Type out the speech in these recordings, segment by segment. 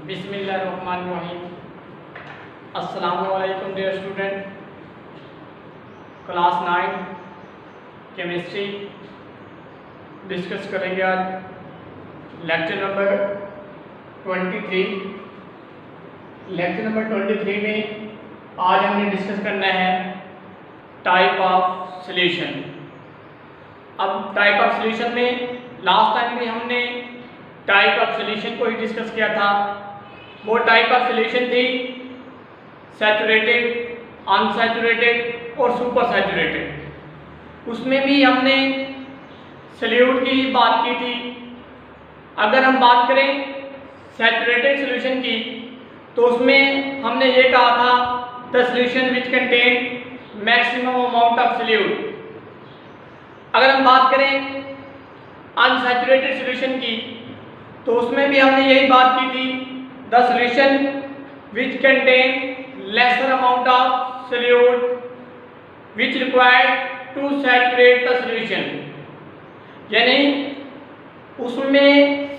बिस्मिल्लाहिर्रहमानिर्रहीम। अस्सलामुअलैकुम dear student. Class 9 chemistry discuss करेंगे आज लेक्चर नंबर 23। लेक्चर नंबर 23 में आज हमने डिस्कस करना है टाइप ऑफ सॉल्यूशन। अब टाइप ऑफ सॉल्यूशन में लास्ट टाइम भी हमने टाइप ऑफ सॉल्यूशन को ही डिस्कस किया था। वो टाइप ऑफ सॉल्यूशन थी सैचुरेटेड, अनसैचुरेटेड और सुपर सैचुरेटेड। उसमें भी हमने सॉल्यूट की ही बात की थी। अगर हम बात करें सैचुरेटेड सॉल्यूशन की तो उसमें हमने ये कहा था the solution which contain maximum amount of solute. अगर हम बात करें अनसैचुरेटेड सॉल्यूशन की तो उसमें भी हमने यही बात की थी the solution which contain lesser amount of solute which required to saturate the solution. यानी उसमें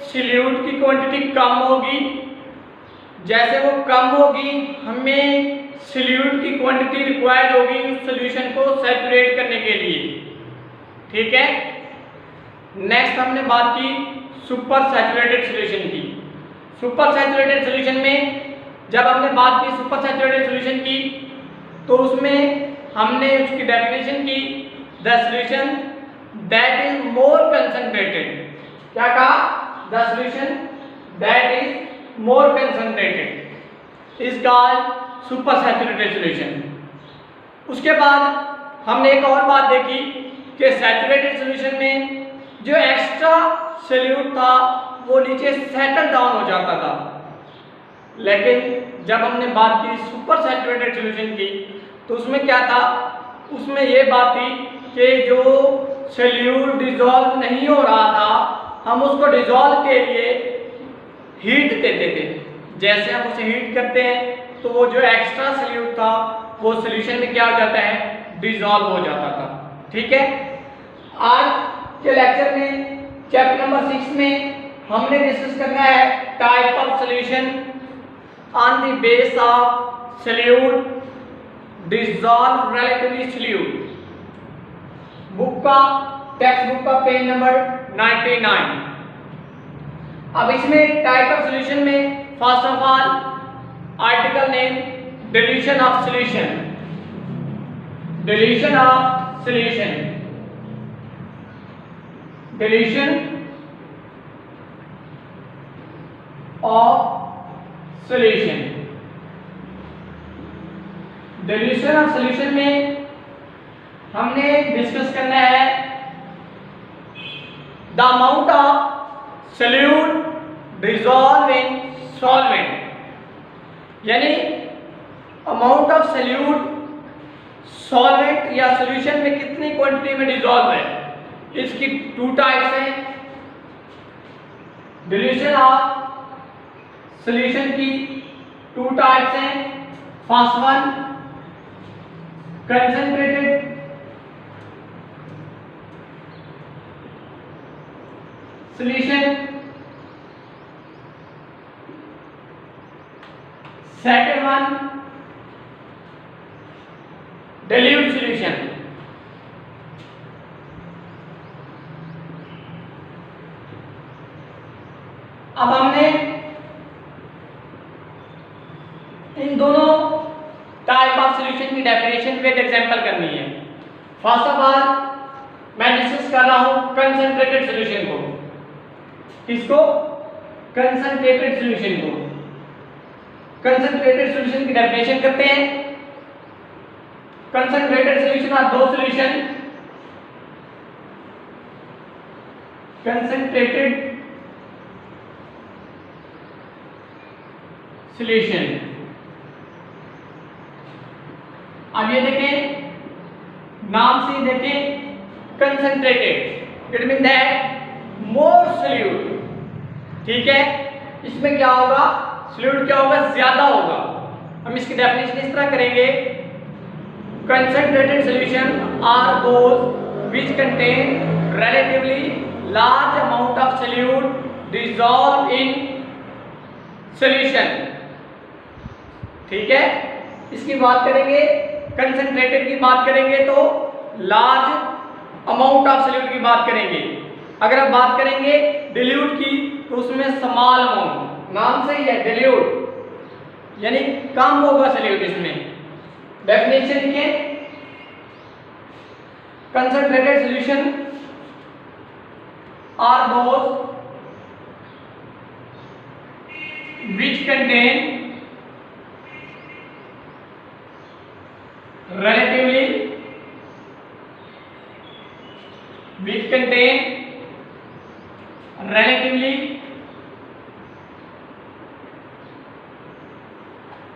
सॉल्यूट की क्वांटिटी कम होगी, जैसे वो कम होगी हमें सॉल्यूट की क्वांटिटी रिक्वायर्ड होगी उस सॉल्यूशन को सैचुरेट करने के लिए। ठीक है। नेक्स्ट हमने बात की सुपर सैचुरेटेड सॉल्यूशन की। सुपर सैचुरेटेड सॉल्यूशन में जब हमने बात की सुपर सैचुरेटेड सॉल्यूशन की तो उसमें हमने उसकी डेफिनेशन की the solution that is more concentrated. क्या कहा? The solution that is more concentrated is called super saturated solution. उसके बाद हमने एक और बात देखी कि सैचुरेटेड सॉल्यूशन में जो एक्स्ट्रा सॉल्यूट था वो नीचे सेटल डाउन हो जाता था, लेकिन जब हमने बात की सुपर सैचुरेटेड सॉल्यूशन की तो उसमें क्या था? उसमें ये बात थी कि जो सॉल्यूट डिसॉल्व नहीं हो रहा था हम उसको डिसॉल्व के लिए हीट देते थे। जैसे हम उसे हीट करते हैं तो वो जो एक्स्ट्रा सॉल्यूट था वो सॉल्यूशन में क्या हो जाता है? डिसॉल्व हो जाता था। ठीक है। आज के लेक्चर में चैप्टर नंबर 6 में हमने डिस्कस करना है type of solution on the base of solute dissolve relatively solute. Book का टेक्स्ट बुक का पेज नंबर 99। अब इसमें टाइप ऑफ सॉल्यूशन में first of all article name dilution of solution. Dilution of solution, dilution of solution. Dilution of solution में हमने discuss करना है the amount of solute dissolve in solvent. यानी amount of solute solvent या solution में कितनी quantity में dissolve है। इसकी टू टाइप्स हैं। डिल्यूशन ऑफ सॉल्यूशन की टू टाइप्स हैं। First one concentrated solution, second one dilute solution. अब हमने इन दोनों टाइप ऑफ सॉल्यूशन की डेफिनेशन विद एग्जांपल करनी है। फर्स्ट ऑफ ऑल मैं डिस्कस कर रहा हूं कंसंट्रेटेड सॉल्यूशन को। किसको? कंसंट्रेटेड सॉल्यूशन को। कंसंट्रेटेड सॉल्यूशन की डेफिनेशन करते हैं। कंसंट्रेटेड सॉल्यूशन आर दो सॉल्यूशन कंसंट्रेटेड सॉल्यूशन। अब ये देखें, नाम से देखें concentrated, it mean that more solute. ठीक है। इसमें क्या होगा? सॉल्यूट क्या होगा? ज्यादा होगा। हम इसकी डेफिनेशन इस तरह करेंगे concentrated solution are those which contain relatively large amount of solute dissolved in solution. ठीक है, इसकी बात करेंगे, कंसंट्रेटेड की बात करेंगे तो लार्ज अमाउंट ऑफ सॉल्यूट की बात करेंगे। अगर आप बात करेंगे डिल्यूट की तो उसमें स्मॉल अमाउंट, नाम से ही है डिल्यूट, यानी कम होगा सॉल्यूट इसमें। डेफिनेशन लिखें, concentrated solution are those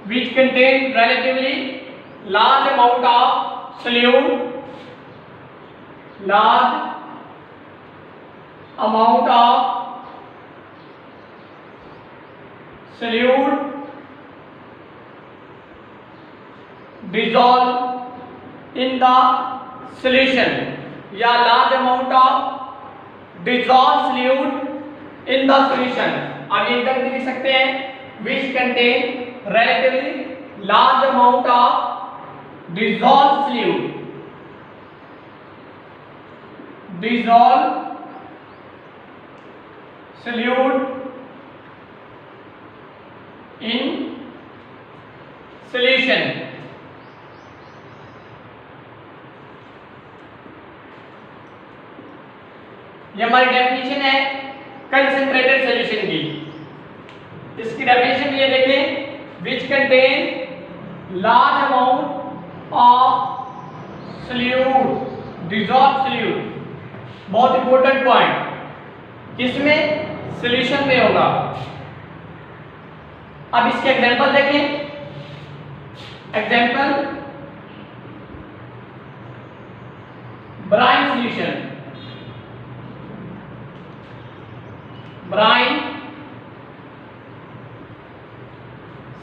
which contain relatively large amount of solute dissolve in the solution, या large amount of dissolved solute in the solution। अब ये इधर लिख सकते हैं which contain relatively large amount of dissolved solute in solution। ये हमारी definition है कंसंट्रेटेड सॉल्यूशन की। इसकी डेफिनेशन ये देखें, which contain large amount of solute, dissolved solute, बहुत इंपॉर्टेंट पॉइंट, किसमें? सॉल्यूशन में होगा। अब इसके एग्जांपल देखें, example brine solution, Bryan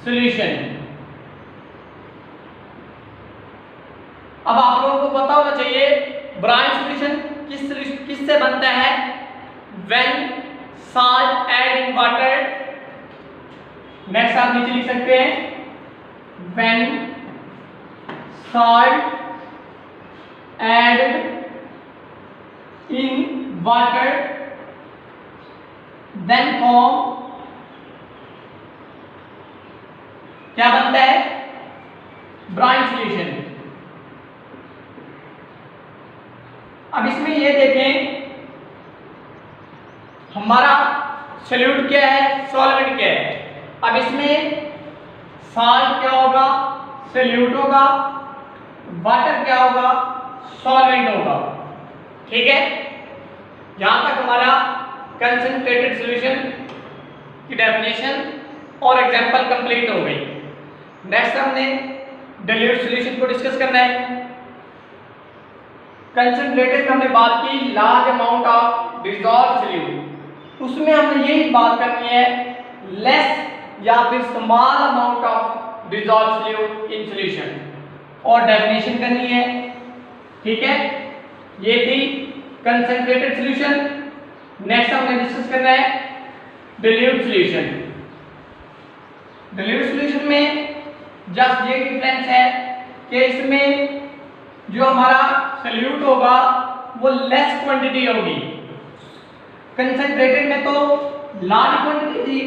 solution. अब आप लोगों को पता होना चाहिए ब्राइन सॉल्यूशन किससे बनता है? When salt add in water. Next आप नीचे लिख सकते हैं when salt add in water then form, क्या बनता है? Brine solution. अब इसमें ये देखें, हमारा सॉल्यूट क्या है, सॉल्वेंट क्या है। अब इसमें सॉल्ट क्या होगा? सॉल्यूट होगा। वाटर क्या होगा? सॉल्वेंट होगा। ठीक है, यहां तक हमारा कंसंट्रेटेड सॉल्यूशन की डेफिनेशन और एग्जांपल कंप्लीट हो गई। नेक्स्ट हमने डिल्यूट सॉल्यूशन को डिस्कस करना है। कंसंट्रेटेड में हमने बात की large amount of dissolved solute, उसमें हमने यही बात करनी है लेस या फिर small amount of dissolved solute in solution, और डेफिनेशन करनी है। ठीक है, ये थी कंसंट्रेटेड सॉल्यूशन। नेक्स्ट हमने डिस्कस करना है डिल्यूट सॉल्यूशन। डिल्यूट सॉल्यूशन में जस्ट ये डिफरेंस है कि इसमें जो हमारा सॉल्यूट होगा वो लेस क्वांटिटी होगी। कंसंट्रेटेड में तो लार्ज क्वांटिटी थी,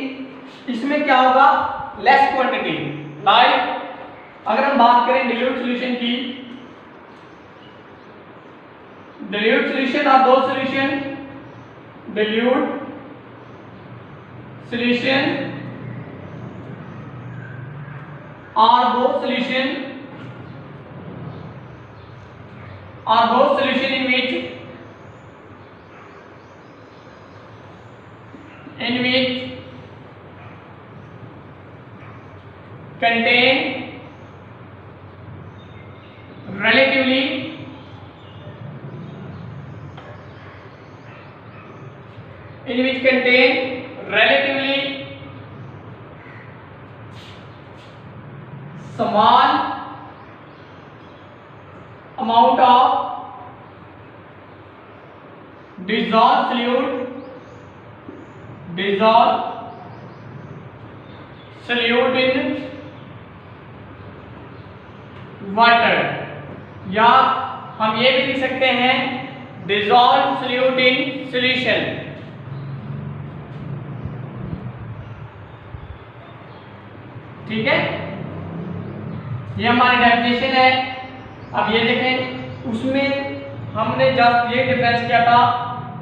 इसमें क्या होगा? Less quantity. लाइक अगर हम बात करें डिल्यूट सॉल्यूशन की, डिल्यूट सॉल्यूशन आर दो solution, dilute solution are those solution in which contain relatively small amount of dissolved solute solute in water, या हम ये भी लिख सकते हैं dissolved solute in solution। ठीक है, ये हमारी डेफिनेशन है। अब ये देखें, उसमें हमने जस्ट ये डिफरेंस किया था,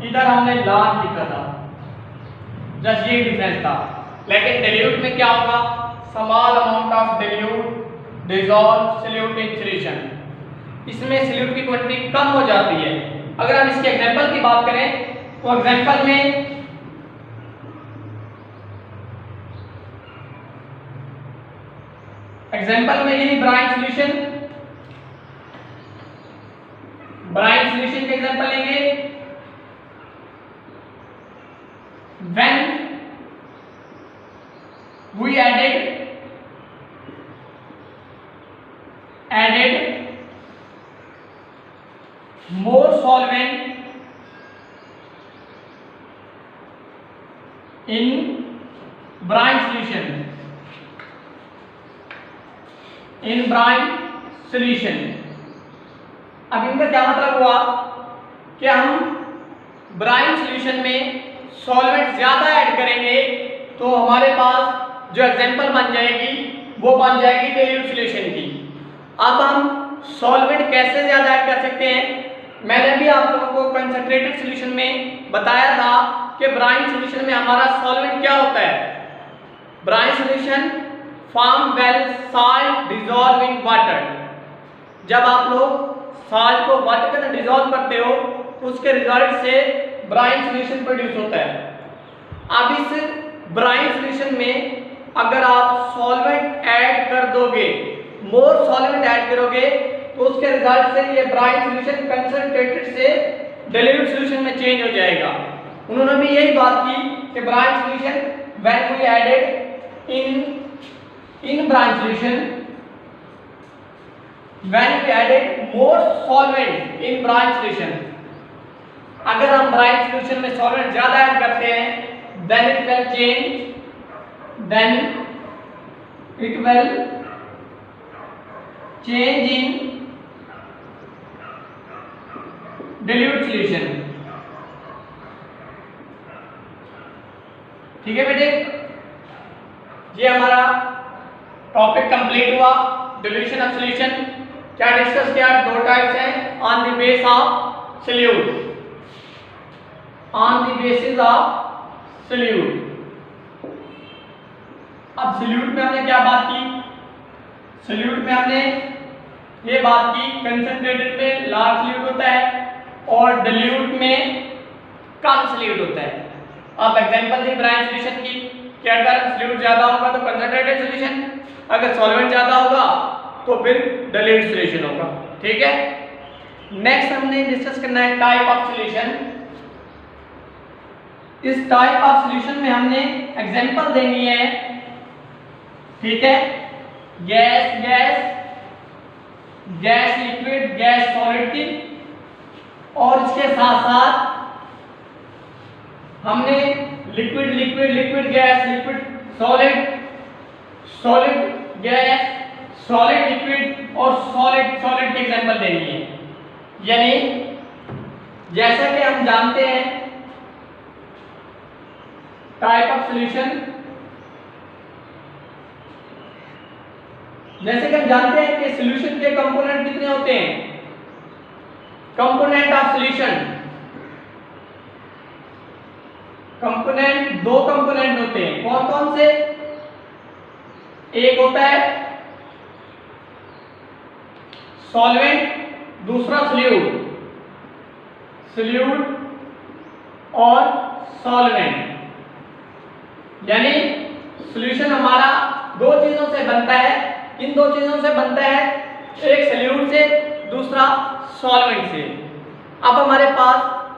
इधर हमने लार्ज लिखा था, जस्ट ये डिफरेंस था। लेकिन डिल्यूट में क्या होगा, small amount of dilute dissolve solute in solution, इसमें सॉल्यूट की क्वांटिटी कम हो जाती है। अगर हम इसके एग्जांपल की बात करें तो एग्जांपल में यही ब्राइन सॉल्यूशन के एग्जांपल लेंगे। When we added more solvent in brine solution, अब इनका क्या मतलब हुआ कि हम ब्राइन सॉल्यूशन में सॉल्वेंट ज्यादा ऐड करेंगे तो हमारे पास जो एग्जांपल बन जाएगी वो बन जाएगी डिल्यूट सॉल्यूशन की। अब हम सॉल्वेंट कैसे ज्यादा ऐड कर सकते हैं, मैंने भी आप लोगों को कंसंट्रेटेड सॉल्यूशन में बताया था कि ब्राइन सॉल्यूशन में हमारा सॉल्वेंट क्या होता है। Brine solution form well salt dissolve in water, जब आप लोग सॉल्ट को वाटर के अंदर डिसॉल्व करते हो तो उसके रिजल्ट से ब्राइन सॉल्यूशन प्रोड्यूस होता है। अब इस ब्राइन सॉल्यूशन में अगर आप सॉल्वेंट ऐड कर दोगे, मोर सॉल्वेंट ऐड करोगे तो उसके रिजल्ट से ये ब्राइन सॉल्यूशन कंसंट्रेटेड से डिल्यूट सॉल्यूशन में चेंज हो जाएगा। उन्होंने भी यही बात की कि brine solution when we added in brine solution when we added more solvent in brine solution, अगर हम ब्राइन सॉल्यूशन में सॉल्वेंट ज्यादा ऐड करते हैं then it will change in dilute solution। ठीक है बेटे, ये हमारा टॉपिक कंप्लीट हुआ डिल्यूशन ऑफ सॉल्यूशन। क्या डिस्कस किया, दो टाइप्स हैं, on the base of solute, on the basis of solute. अब सॉल्यूट में हमने क्या बात की, सॉल्यूट में हमने ये बात की कंसंट्रेटेड में लार्ज सॉल्यूट होता है और डिल्यूट में कम सॉल्यूट होता है। अब एग्जांपल दी ब्राइन सॉल्यूशन की, क्या अगर सॉल्यूट ज्यादा होगा तो कंसंट्रेटेड सॉल्यूशन, अगर सॉल्वेंट ज्यादा होगा तो फिर डिल्यूट सॉल्यूशन होगा। ठीक है, नेक्स्ट हमने डिस्कस करना है टाइप ऑफ सॉल्यूशन। इस टाइप ऑफ सॉल्यूशन में हमने एग्जांपल देनी है। ठीक है, gas gas, gas liquid, gas solid की, और इसके साथ साथ हमने liquid liquid liquid gas, liquid solid, solid gas, solid liquid और सॉलिड सॉलिड की एग्जांपल देनी है। यानी जैसा कि हम जानते हैं टाइप ऑफ सॉल्यूशन, जैसे कि हम जानते हैं कि सॉल्यूशन के कंपोनेंट कितने होते हैं, कंपोनेंट ऑफ सॉल्यूशन, कंपोनेंट दो कंपोनेंट होते हैं। कौन कौन से, एक होता है सॉल्वेंट, दूसरा सॉल्यूट, सॉल्यूट और सॉल्वेंट। यानी सॉल्यूशन हमारा दो चीजों से बनता है, इन दो चीजों से बनता है, एक सॉल्यूट से, दूसरा सॉल्वेंट से। अब हमारे पास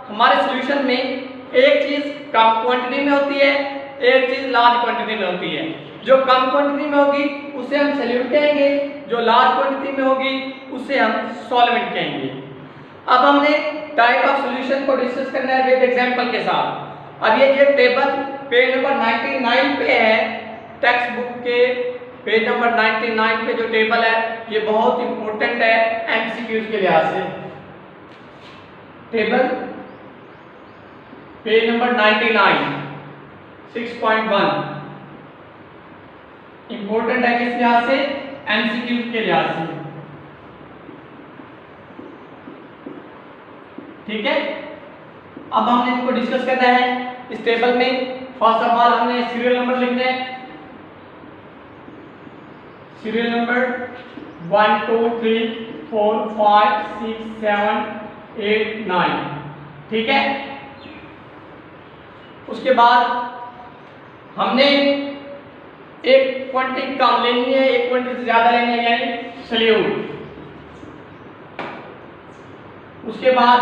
हमारे सॉल्यूशन में एक चीज कम क्वांटिटी में होती है, एक चीज लार्ज क्वांटिटी में होती है। जो कम क्वांटिटी में होगी उसे हम सॉल्यूट कहेंगे, जो लार्ज क्वांटिटी में होगी उसे हम सॉल्वेंट कहेंगे। अब हमने टाइप ऑफ सॉल्यूशन को डिस्कस करना है विद एग्जांपल के साथ। अब ये जो टेबल पेज नंबर 99 पे है, टेक्स्ट बुक के पेज नंबर 99 पे जो टेबल है ये बहुत इंपॉर्टेंट है एमसीक्यूज के लिहाज से। टेबल पेज नंबर 99 6.1 इंपॉर्टेंट है किस लिहाज से? एमसीक्यूज के लिहाज से। ठीक है, अब हमने इनको डिस्कस करना है इस टेबल में। फर्स्ट ऑफ ऑल हमने सीरियल नंबर लिखना है। Serial number 1 2 3 4 5 6 7 8 9। ठीक है, उसके बाद हमने एक क्वांटिटी कम लेनी है, एक क्वांटिटी से ज्यादा लेनी है, यानी सॉल्यूट। उसके बाद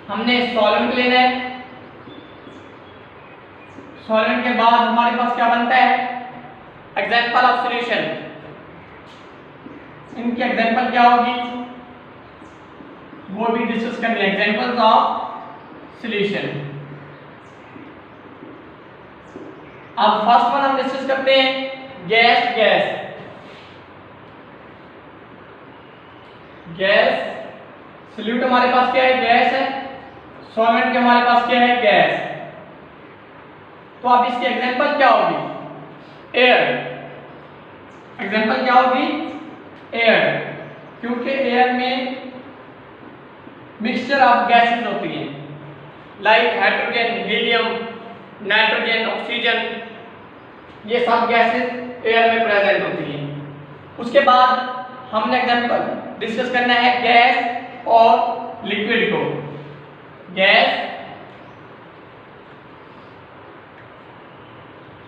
हमने सॉल्वेंट लेना है। सॉल्वेंट के बाद हमारे पास क्या बनता है? Example of solution. इनकी एग्जाम्पल क्या होगी वो भी डिस्कस करनी है। Examples of solution. अब फर्स्ट वन हम डिस्कस करते हैं गैस। गैस सॉल्यूट हमारे पास क्या है? गैस है। सॉल्वेंट के हमारे पास क्या है? गैस। तो अब इसकी एग्जांपल क्या होगी? एयर। एग्जांपल क्या होगी? एयर, क्योंकि एयर में मिक्सचर ऑफ गैसेस होती हैं like hydrogen, helium, nitrogen, oxygen, ये सब गैसेस एयर में प्रेजेंट होती हैं। उसके बाद हमने एग्जांपल डिस्कस करना है गैस और लिक्विड को। गैस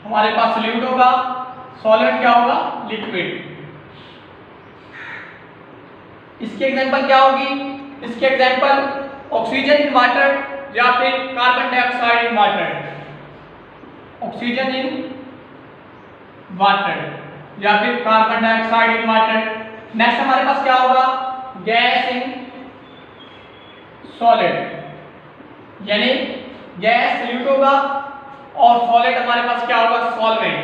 हमारे पास सॉल्यूट होगा, सॉलिड क्या होगा? लिक्विड। इसकी एग्जांपल क्या होगी? इसकी एग्जांपल ऑक्सीजन इन वाटर या फिर carbon dioxide in water. Oxygen in water या फिर carbon dioxide in water. Next हमारे पास क्या होगा? गैस इन सॉलिड, यानी गैस सॉल्यूट होगा और सॉलिड हमारे पास क्या होगा? सॉल्वेंट।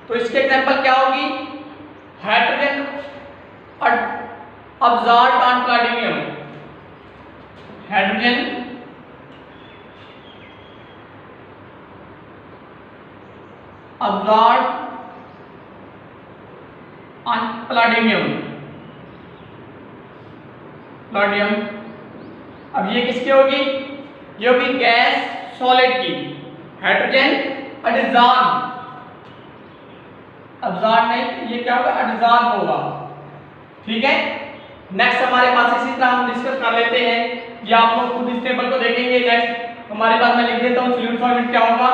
तो इसकी एग्जांपल क्या होगी? Hydrogen absorbed on platinum. Hydrogen absorbed on platinum. अब ये किसकी होगी? ये होगी गैस सॉलिड की। हाइड्रोजन अडजॉर्ब, अब्जॉर्ब नहीं, ये क्या होगा? अडजॉर्ब होगा। ठीक है, नेक्स्ट हमारे पास इसी तरह हम डिस्कस कर लेते हैं, ये आप लोग खुद इस टेबल को देखेंगे। नेक्स्ट हमारे पास मैं लिख देता हूँ सॉल्यूट सॉल्वेंट क्या होगा।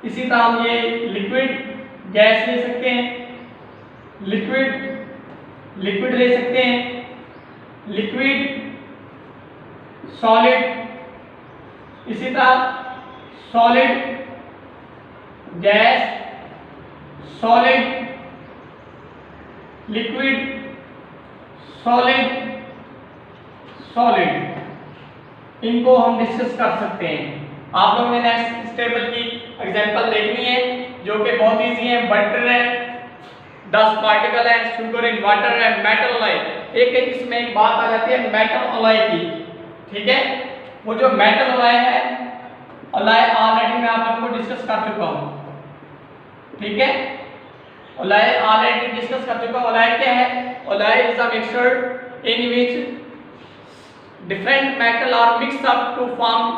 इसी तरह हम ये लिक्विड गैस ले सकते हैं, लिक्विड ले सकते हैं, लिक्विड सॉलिड, इसी तरह solid gas, solid liquid, solid solid, इनको हम डिस्कस कर सकते हैं। आप लोगों ने नेक्स्ट इस टेबल की एग्जांपल देखनी है जो कि बहुत इजी है। बटर है, 10 पार्टिकल है, शुगर इन वाटर है, मेटल अलॉय। एक इसमें एक बात आ जाती है मेटल अलॉय की। ठीक है, वो जो मेटल अलॉय है, अलॉय ऑलरेडी मैं आप लोगों को डिस्कस कर चुका हूँ। ठीक है, अलॉय ऑलरेडी डिस्कस कर चुका हूँ। अलॉय क्या है? Alloy is a mixture in which different metal are mixed up to form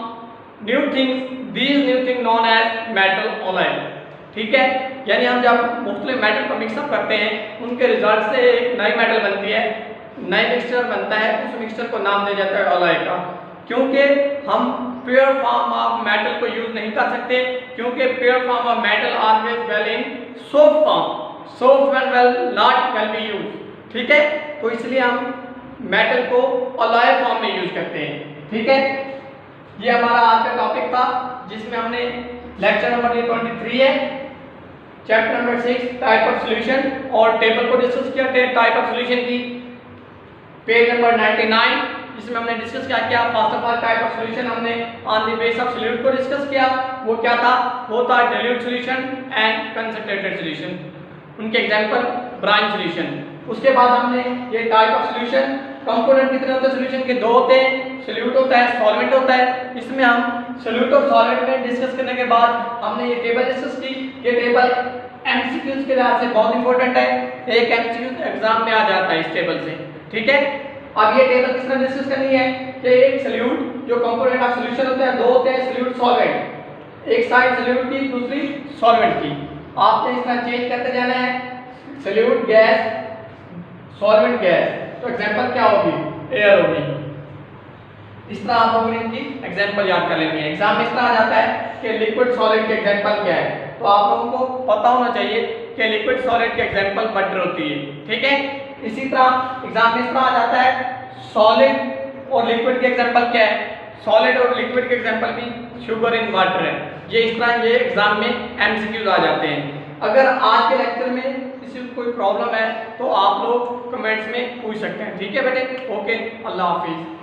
new things, these new thing known as metal alloy। ठीक है, यानी हम जब मुख्तलिफ मेटल को मिक्सअप करते हैं उनके रिजल्ट से एक नई मेटल बनती है, नई मिक्सचर बनता है। उस मिक्सचर को नाम दिया जाता है अलॉय का। क्योंकि हम प्योर फॉर्म ऑफ मेटल को यूज नहीं कर सकते, क्योंकि pure form of metal always well in soft form, soft and well not can be use. ठीक है, तो इसलिए हम मेटल को अलॉय फॉर्म में यूज करते हैं। ठीक है, ये हमारा आज का टॉपिक था जिसमें हमने लेक्चर नंबर 23 है, chapter number 6 type of solution और टेबल को डिस्कस किया टाइप ऑफ सॉल्यूशन की। पेज नंबर 99 इसमें हमने डिस्कस क्या किया, first of all type of solution हमने on the base of solute को डिस्कस किया। वो क्या था, वो था dilute solution and concentrated solution, उनके एग्जांपल ब्रांच सॉल्यूशन। उसके बाद हमने ये टाइप ऑफ सॉल्यूशन, कंपोनेंट कितने होते हैं सॉल्यूशन के, दो होते हैं, सॉल्यूट होता है, सॉल्वेंट होता है। इसमें हम सॉल्यूट और सॉल्वेंट में डिस्कस करने के बाद हमने ये टेबल डिस्कस की। ये टेबल एमसीक्यूज के लिहाज से बहुत इंपॉर्टेंट है, एक एमसीक्यू एग्जाम में आ जाता है इस टेबल से, ठीक है। अब ये टेबल किस तरह डिस्कस करनी है कि एक सॉल्यूट जो कंपोनेंट ऑफ सॉल्यूशन होते हैं, दो होते हैं सॉल्यूट सॉल्वेंट, एक साइड सॉल्यूट की दूसरी सॉल्वेंट की। आपने इस तरह चेंज करते जाना है, सॉल्यूट गैस सॉल्वेंट गैस, तो एग्जांपल क्या होगी, एयर होगी। इस तरह आप लोगों ने इनकी एग्जांपल याद कर लेनी है। एग्जाम में इस तरह आ जाता है कि लिक्विड सॉलिड के एग्जांपल क्या है, तो आप लोगों को पता होना चाहिए कि लिक्विड सॉलिड के एग्जांपल बटर होती है, ठीक है। इसी तरह एग्जाम में इस तरह आ जाता है सॉलिड और लिक्विड के एग्जांपल क्या है, सॉलिड और लिक्विड के एग्जांपल भी शुगर इन वाटर है। ये इस तरह ये एग्जाम में एमसीक्यूज आ जाते हैं। अगर आज के लेक्चर में किसी को कोई प्रॉब्लम है तो आप लोग कमेंट्स में पूछ सकते हैं, ठीक है बेटे। ओके, अल्लाह हाफिज।